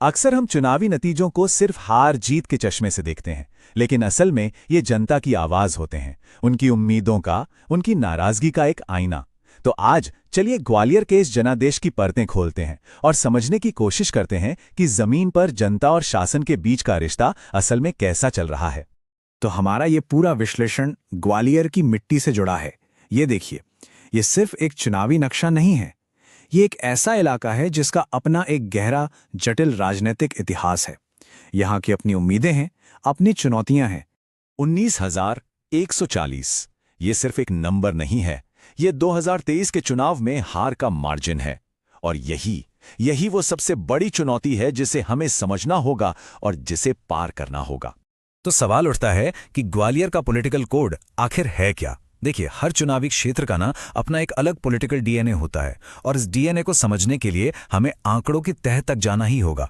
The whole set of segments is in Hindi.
अक्सर हम चुनावी नतीजों को सिर्फ हार जीत के चश्मे से देखते हैं, लेकिन असल में ये जनता की आवाज होते हैं, उनकी उम्मीदों का, उनकी नाराजगी का एक आईना। तो आज चलिए ग्वालियर के इस जनादेश की परतें खोलते हैं और समझने की कोशिश करते हैं कि जमीन पर जनता और शासन के बीच का रिश्ता असल में कैसा चल रहा है। तो हमारा ये पूरा विश्लेषण ग्वालियर की मिट्टी से जुड़ा है। ये देखिए, ये सिर्फ एक चुनावी नक्शा नहीं है, ये एक ऐसा इलाका है जिसका अपना एक गहरा जटिल राजनीतिक इतिहास है। यहाँ की अपनी उम्मीदें हैं, अपनी चुनौतियां हैं। 19,140 ये सिर्फ एक नंबर नहीं है, ये 2023 के चुनाव में हार का मार्जिन है। और यही वो सबसे बड़ी चुनौती है जिसे हमें समझना होगा और जिसे पार करना होगा। तो सवाल उठता है कि ग्वालियर का पॉलिटिकल कोड आखिर है क्या। देखिए, हर चुनावी क्षेत्र का ना अपना एक अलग पॉलिटिकल डीएनए होता है, और इस डीएनए को समझने के लिए हमें आंकड़ों की तह तक जाना ही होगा।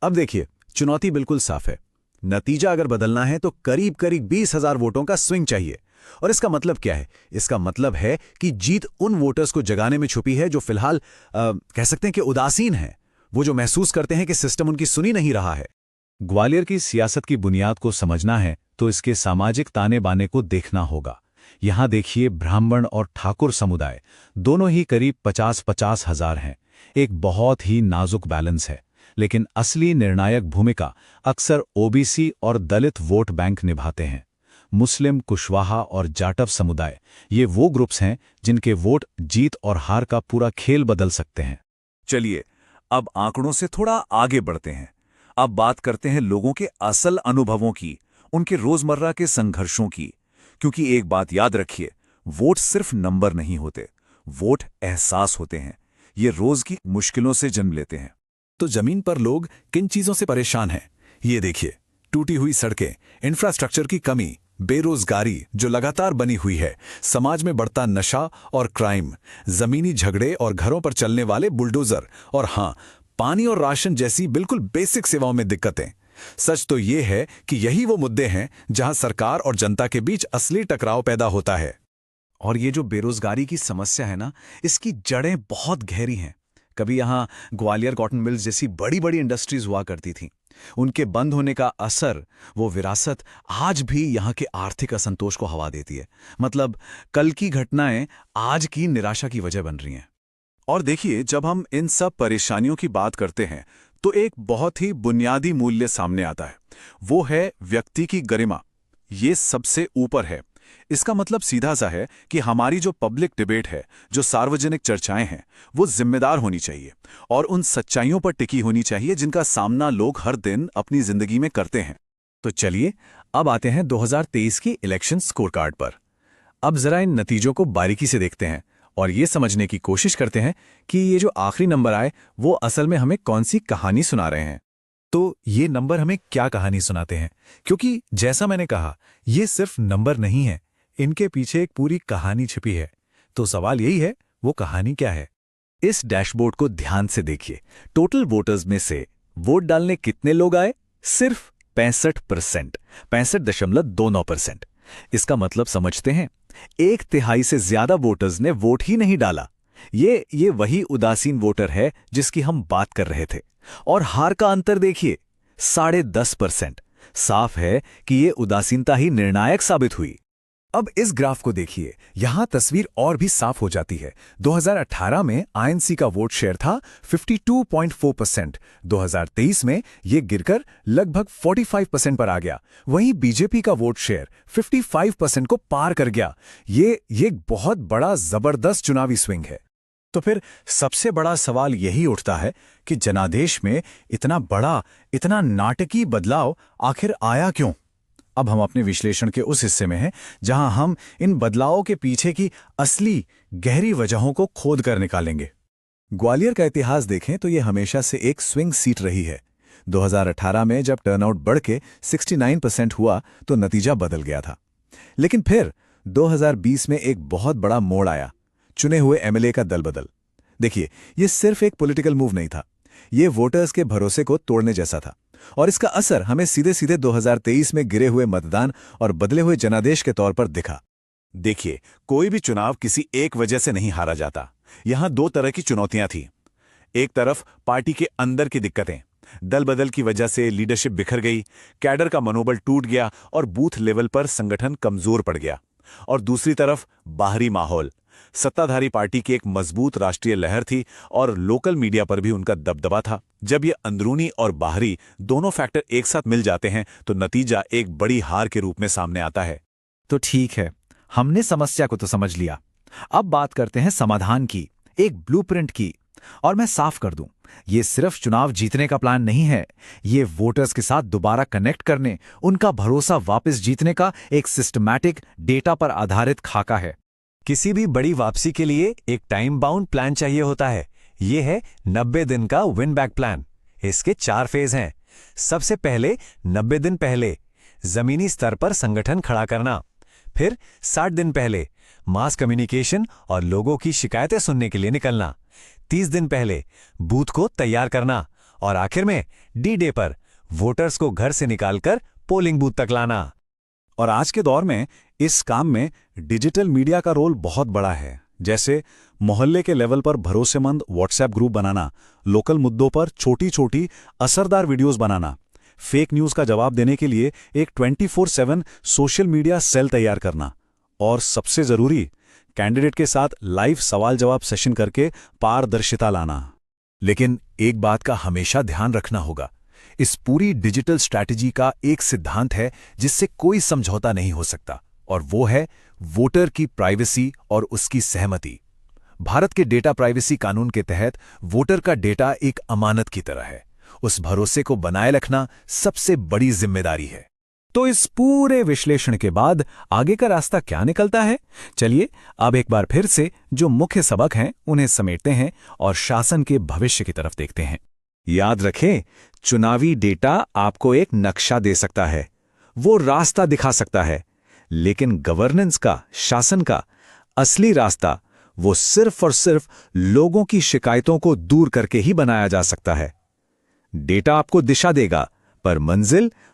अब देखिए, चुनौती बिल्कुल साफ है। नतीजा अगर बदलना है तो करीब करीब 20,000 वोटों का स्विंग चाहिए। और इसका मतलब क्या है? इसका मतलब है कि जीत उन वोटर्स को जगाने में छुपी है जो फिलहाल कह सकते हैं कि उदासीन हैं, वो जो महसूस करते हैं कि सिस्टम उनकी सुनी नहीं रहा है। ग्वालियर की सियासत की बुनियाद को समझना है तो इसके सामाजिक ताने बाने को देखना होगा। यहां देखिए, ब्राह्मण और ठाकुर समुदाय दोनों ही करीब 50-50 हजार हैं। एक बहुत ही नाजुक बैलेंस है, लेकिन असली निर्णायक भूमिका अक्सर ओबीसी और दलित वोट बैंक निभाते हैं। मुस्लिम, कुशवाहा और जाटव समुदाय ये वो ग्रुप्स हैं जिनके वोट जीत और हार का पूरा खेल बदल सकते हैं। चलिए, अब आंकड़ों से थोड़ा आगे बढ़ते हैं। अब बात करते हैं लोगों के असल अनुभवों की, उनके रोजमर्रा के संघर्षों की। क्योंकि एक बात याद रखिए, वोट सिर्फ नंबर नहीं होते, वोट एहसास होते हैं। ये रोज की मुश्किलों से जन्म लेते हैं। तो जमीन पर लोग किन चीजों से परेशान हैं? ये देखिए, टूटी हुई सड़कें, इंफ्रास्ट्रक्चर की कमी, बेरोजगारी जो लगातार बनी हुई है, समाज में बढ़ता नशा और क्राइम, जमीनी झगड़े और घरों पर चलने वाले बुलडोजर, और हाँ, पानी और राशन जैसी बिल्कुल बेसिक सेवाओं में दिक्कतें। सच तो ये है कि यही वो मुद्दे हैं जहां सरकार और जनता के बीच असली टकराव पैदा होता है। और ये जो बेरोजगारी की समस्या है ना, इसकी जड़ें बहुत गहरी हैं। कभी यहाँ ग्वालियर कॉटन मिल्स जैसी बड़ी बड़ी इंडस्ट्रीज हुआ करती थीं। उनके बंद होने का असर, वो विरासत आज भी यहाँ के आर्थिक असंतोष को हवा देती है। मतलब कल की घटनाएं आज की निराशा की वजह बन रही हैं। और देखिए, जब हम इन सब परेशानियों की बात करते हैं तो एक बहुत ही बुनियादी मूल्य सामने आता है। वो है व्यक्ति की गरिमा। ये सबसे ऊपर है। इसका मतलब सीधा सा है कि हमारी जो पब्लिक डिबेट है, जो सार्वजनिक चर्चाएं हैं, वो जिम्मेदार होनी चाहिए और उन सच्चाइयों पर टिकी होनी चाहिए जिनका सामना लोग हर दिन अपनी जिंदगी में करते हैं। तो चलिए, अब आते हैं 2023 की इलेक्शन स्कोरकार्ड पर। अब जरा इन नतीजों को बारीकी से देखते हैं और ये समझने की कोशिश करते हैं कि ये जो आखिरी नंबर आए वो असल में हमें कौन सी कहानी सुना रहे हैं। तो ये नंबर हमें क्या कहानी सुनाते हैं? क्योंकि जैसा मैंने कहा, ये सिर्फ नंबर नहीं है, इनके पीछे एक पूरी कहानी छिपी है। तो सवाल यही है, वो कहानी क्या है? इस डैशबोर्ड को ध्यान से देखिए। टोटल वोटर्स में से वोट डालने कितने लोग आए? सिर्फ 65%, 65.29%। इसका मतलब समझते हैं, 1/3 से ज्यादा वोटर्स ने वोट ही नहीं डाला। ये वही उदासीन वोटर है जिसकी हम बात कर रहे थे। और हार का अंतर देखिए, 10.5%। साफ है कि ये उदासीनता ही निर्णायक साबित हुई। अब इस ग्राफ को देखिए, यहां तस्वीर और भी साफ हो जाती है। 2018 में आईएनसी का वोट शेयर था 52.4%। 2023 में यह गिरकर लगभग 45% पर आ गया। वहीं बीजेपी का वोट शेयर 55% को पार कर गया। ये बहुत बड़ा जबरदस्त चुनावी स्विंग है। तो फिर सबसे बड़ा सवाल यही उठता है कि जनादेश में इतना बड़ा, इतना नाटकीय बदलाव आखिर आया क्यों? अब हम अपने विश्लेषण के उस हिस्से में हैं जहां हम इन बदलावों के पीछे की असली गहरी वजहों को खोद कर निकालेंगे। ग्वालियर का इतिहास देखें तो यह हमेशा से एक स्विंग सीट रही है। 2018 में जब टर्नआउट बढ़ के 69% हुआ तो नतीजा बदल गया था। लेकिन फिर 2020 में एक बहुत बड़ा मोड़ आया, चुने हुए एमएलए का दल बदल। देखिए, यह सिर्फ एक पॉलिटिकल मूव नहीं था, यह वोटर्स के भरोसे को तोड़ने जैसा था। और इसका असर हमें सीधे सीधे 2023 में गिरे हुए मतदान और बदले हुए जनादेश के तौर पर दिखा। देखिए, कोई भी चुनाव किसी एक वजह से नहीं हारा जाता। यहां दो तरह की चुनौतियां थी। एक तरफ पार्टी के अंदर की दिक्कतें, दल बदल की वजह से लीडरशिप बिखर गई, कैडर का मनोबल टूट गया और बूथ लेवल पर संगठन कमजोर पड़ गया। और दूसरी तरफ बाहरी माहौल, सत्ताधारी पार्टी की एक मजबूत राष्ट्रीय लहर थी और लोकल मीडिया पर भी उनका दबदबा था। जब ये अंदरूनी और बाहरी दोनों फैक्टर एक साथ मिल जाते हैं तो नतीजा एक बड़ी हार के रूप में सामने आता है। तो ठीक है, हमने समस्या को तो समझ लिया। अब बात करते हैं समाधान की, एक ब्लूप्रिंट की। और मैं साफ कर दूं, ये सिर्फ चुनाव जीतने का प्लान नहीं है, ये वोटर्स के साथ दोबारा कनेक्ट करने, उनका भरोसा वापस जीतने का एक सिस्टमैटिक, डेटा पर आधारित खाका है। किसी भी बड़ी वापसी के लिए एक टाइम बाउंड प्लान चाहिए होता है। ये है 90 दिन का विन बैक प्लान। इसके 4 फेज हैं। सबसे पहले 90 दिन पहले जमीनी स्तर पर संगठन खड़ा करना, फिर 60 दिन पहले मास कम्युनिकेशन और लोगों की शिकायतें सुनने के लिए निकलना, 30 दिन पहले बूथ को तैयार करना और आखिर में डी डे पर वोटर्स को घर से निकालकर पोलिंग बूथ तक लाना। और आज के दौर में इस काम में डिजिटल मीडिया का रोल बहुत बड़ा है। जैसे मोहल्ले के लेवल पर भरोसेमंद व्हाट्सएप ग्रुप बनाना, लोकल मुद्दों पर छोटी छोटी असरदार वीडियोस बनाना, फेक न्यूज़ का जवाब देने के लिए एक 24/7 सोशल मीडिया सेल तैयार करना, और सबसे जरूरी, कैंडिडेट के साथ लाइव सवाल जवाब सेशन करके पारदर्शिता लाना। लेकिन एक बात का हमेशा ध्यान रखना होगा, इस पूरी डिजिटल स्ट्रैटेजी का एक सिद्धांत है जिससे कोई समझौता नहीं हो सकता, और वो है वोटर की प्राइवेसी और उसकी सहमति। भारत के डेटा प्राइवेसी कानून के तहत वोटर का डेटा एक अमानत की तरह है। उस भरोसे को बनाए रखना सबसे बड़ी जिम्मेदारी है। तो इस पूरे विश्लेषण के बाद आगे का रास्ता क्या निकलता है? चलिए अब एक बार फिर से जो मुख्य सबक हैं उन्हें समेटते हैं और शासन के भविष्य की तरफ देखते हैं। याद रखें, चुनावी डेटा आपको एक नक्शा दे सकता है, वो रास्ता दिखा सकता है, लेकिन गवर्नेंस का, शासन का असली रास्ता वो सिर्फ और सिर्फ लोगों की शिकायतों को दूर करके ही बनाया जा सकता है। डेटा आपको दिशा देगा, पर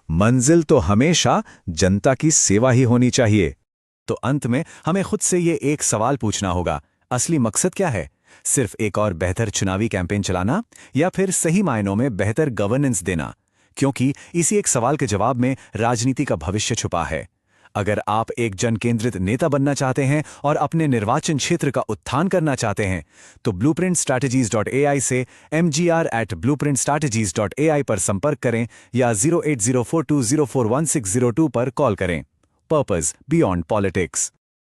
मंजिल तो हमेशा जनता की सेवा ही होनी चाहिए। तो अंत में हमें खुद से ये एक सवाल पूछना होगा, असली मकसद क्या है? सिर्फ एक और बेहतर चुनावी कैंपेन चलाना, या फिर सही मायनों में बेहतर गवर्नेंस देना? क्योंकि इसी एक सवाल के जवाब में राजनीति का भविष्य छुपा है। अगर आप एक जन केंद्रित नेता बनना चाहते हैं और अपने निर्वाचन क्षेत्र का उत्थान करना चाहते हैं, तो blueprintstrategies.ai से mgr@blueprintstrategies.ai पर संपर्क करें या 08042041602 पर कॉल करें। Purpose beyond politics.